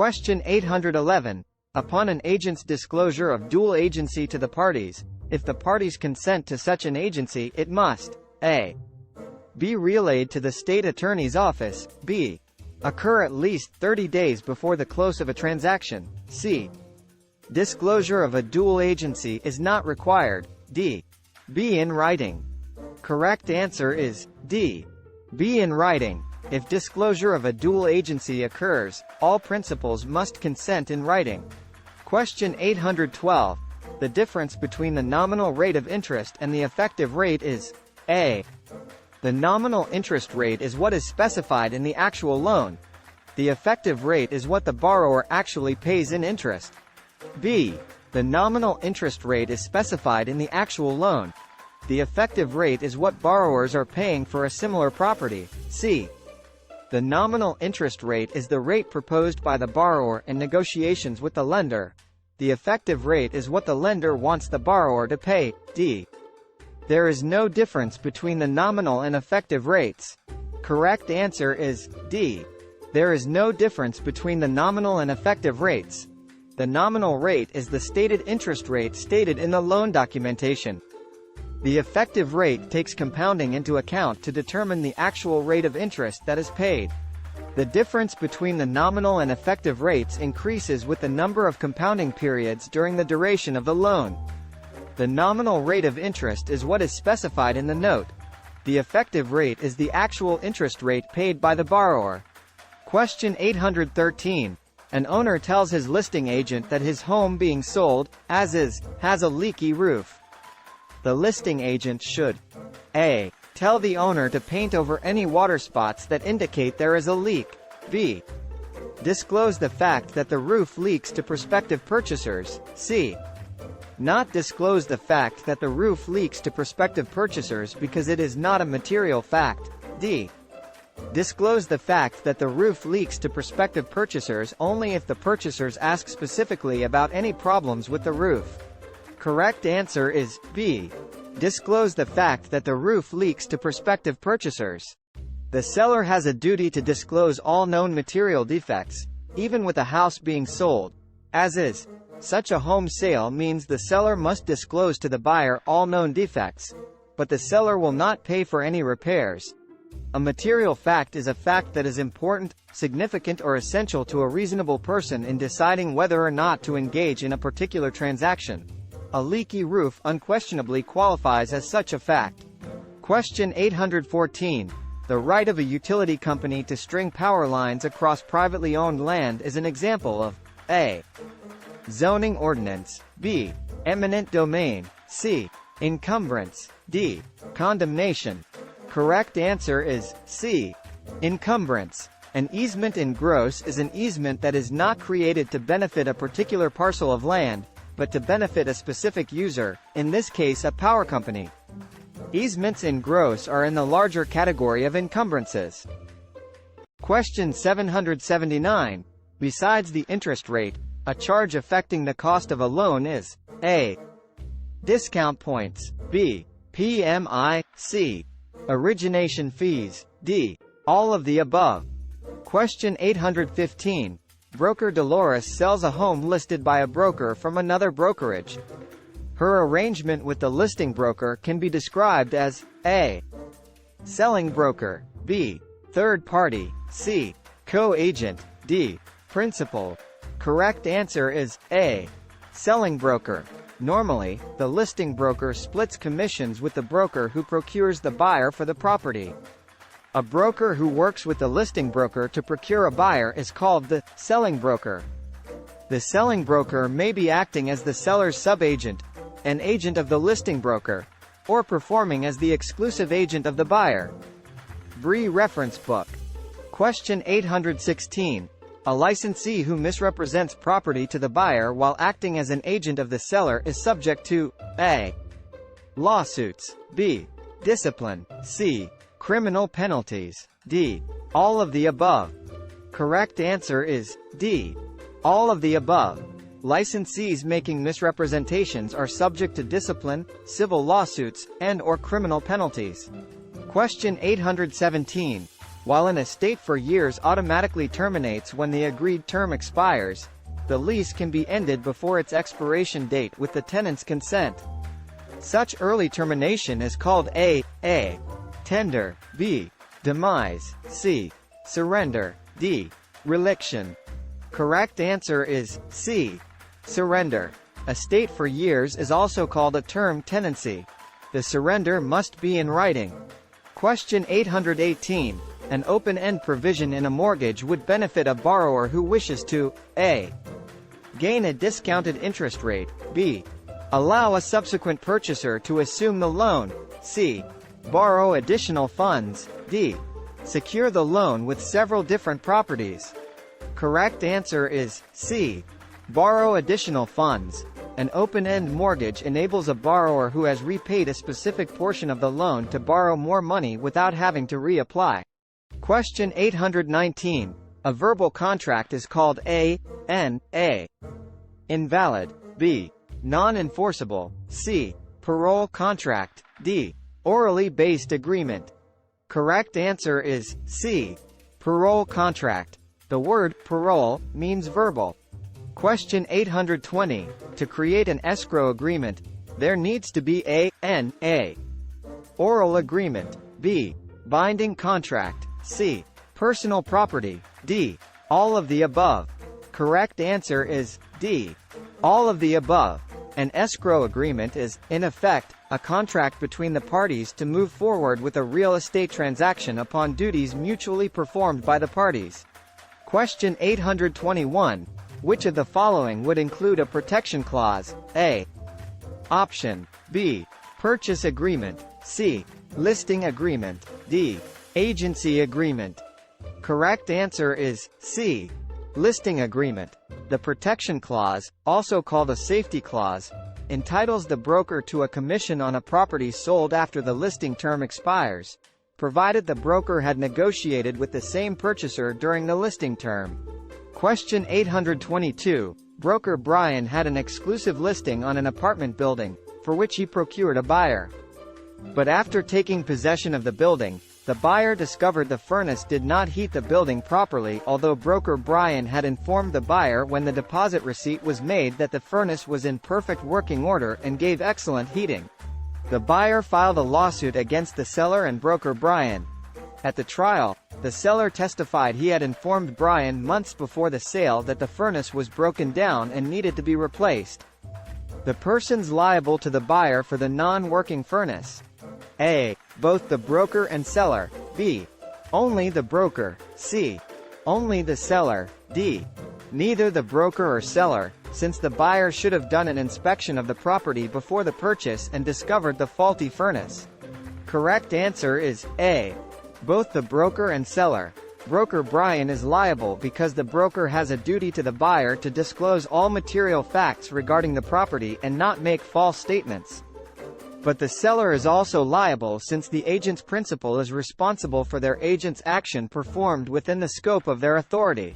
Question 811. Upon an agent's disclosure of dual agency to the parties, if the parties consent to such an agency, it must a. be relayed to the state attorney's office, b. occur at least 30 days before the close of a transaction, c. disclosure of a dual agency is not required, d. be in writing. Correct answer is D. Be in writing. If disclosure of a dual agency occurs, all principals must consent in writing. Question 812. The difference between the nominal rate of interest and the effective rate is a. The nominal interest rate is what is specified in the actual loan. The effective rate is what the borrower actually pays in interest. b. The nominal interest rate is specified in the actual loan. The effective rate is what borrowers are paying for a similar property. c. The nominal interest rate is the rate proposed by the borrower in negotiations with the lender. The effective rate is what the lender wants the borrower to pay. d. There is no difference between the nominal and effective rates. Correct answer is D. There is no difference between the nominal and effective rates. The nominal rate is the stated interest rate stated in the loan documentation. The effective rate takes compounding into account to determine the actual rate of interest that is paid. The difference between the nominal and effective rates increases with the number of compounding periods during the duration of the loan. The nominal rate of interest is what is specified in the note. The effective rate is the actual interest rate paid by the borrower. Question 813. An owner tells his listing agent that his home being sold, as is, has a leaky roof. The listing agent should a. tell the owner to paint over any water spots that indicate there is a leak, b. disclose the fact that the roof leaks to prospective purchasers, c. not disclose the fact that the roof leaks to prospective purchasers because it is not a material fact, d. disclose the fact that the roof leaks to prospective purchasers only if the purchasers ask specifically about any problems with the roof. Correct answer is B. Disclose the fact that the roof leaks to prospective purchasers. The seller has a duty to disclose all known material defects, even with a house being sold. As is, such a home sale means the seller must disclose to the buyer all known defects, but the seller will not pay for any repairs. A material fact is a fact that is important, significant or essential to a reasonable person in deciding whether or not to engage in a particular transaction. A leaky roof unquestionably qualifies as such a fact. Question 814. The right of a utility company to string power lines across privately owned land is an example of a. zoning ordinance, b. eminent domain, c. encumbrance, d. condemnation. Correct answer is C. Encumbrance. An easement in gross is an easement that is not created to benefit a particular parcel of land, but to benefit a specific user, in this case a power company. Easements in gross are in the larger category of encumbrances. Question 779. Besides the interest rate, a charge affecting the cost of a loan is a. discount points, b. PMI, c. origination fees, d. all of the above. Question 815. Broker Dolores sells a home listed by a broker from another brokerage. Her arrangement with the listing broker can be described as a. selling broker, b. third party, c. co-agent, d. principal. Correct answer is A. selling broker. Normally, the listing broker splits commissions with the broker who procures the buyer for the property. A broker who works with the listing broker to procure a buyer is called the selling broker. The selling broker may be acting as the seller's subagent, an agent of the listing broker, or performing as the exclusive agent of the buyer. Bree Reference Book. Question 816. A licensee who misrepresents property to the buyer while acting as an agent of the seller is subject to a. lawsuits, b. discipline, c. criminal penalties, d. all of the above. Correct answer is D. all of the above. Licensees making misrepresentations are subject to discipline, civil lawsuits, and/or criminal penalties. Question 817. While an estate for years automatically terminates when the agreed term expires, the lease can be ended before its expiration date with the tenant's consent. Such early termination is called a. Tender, b. Demise, c. Surrender, d. Reliction. Correct answer is c. Surrender. Estate for years is also called a term tenancy. The surrender must be in writing. Question 818. An open-end provision in a mortgage would benefit a borrower who wishes to a. Gain a discounted interest rate, b. Allow a subsequent purchaser to assume the loan, c. Borrow additional funds, d. Secure the loan with several different properties. Correct answer is c. Borrow additional funds. An open-end mortgage enables a borrower who has repaid a specific portion of the loan to borrow more money without having to reapply. Question 819. A verbal contract is called a. Invalid, b. Non-enforceable, c. Parole contract, d. Orally based agreement. Correct answer is c. Parole contract. The word parole means verbal. Question 820. To create an escrow agreement, there needs to be a. Oral agreement, b. Binding contract, c. Personal property, d. All of the above. Correct answer is d. All of the above. An escrow agreement is, in effect, a contract between the parties to move forward with a real estate transaction upon duties mutually performed by the parties. Question 821. Which of the following would include a protection clause? A. Option B. Purchase agreement, c. Listing agreement, d. Agency agreement. Correct answer is c. Listing agreement. The protection clause, also called a safety clause, entitles the broker to a commission on a property sold after the listing term expires, provided the broker had negotiated with the same purchaser during the listing term. Question 822. Broker Brian had an exclusive listing on an apartment building, for which he procured a buyer. But after taking possession of the building, the buyer discovered the furnace did not heat the building properly, although broker Brian had informed the buyer when the deposit receipt was made that the furnace was in perfect working order and gave excellent heating. The buyer filed a lawsuit against the seller and broker Brian. At the trial, the seller testified he had informed Brian months before the sale that the furnace was broken down and needed to be replaced. The persons liable to the buyer for the non-working furnace: a. Both the broker and seller, b. Only the broker, c. Only the seller, d. Neither the broker or seller, since the buyer should have done an inspection of the property before the purchase and discovered the faulty furnace. Correct answer is a. Both the broker and seller. Broker Brian is liable because the broker has a duty to the buyer to disclose all material facts regarding the property and not make false statements. But the seller is also liable since the agent's principal is responsible for their agent's action performed within the scope of their authority.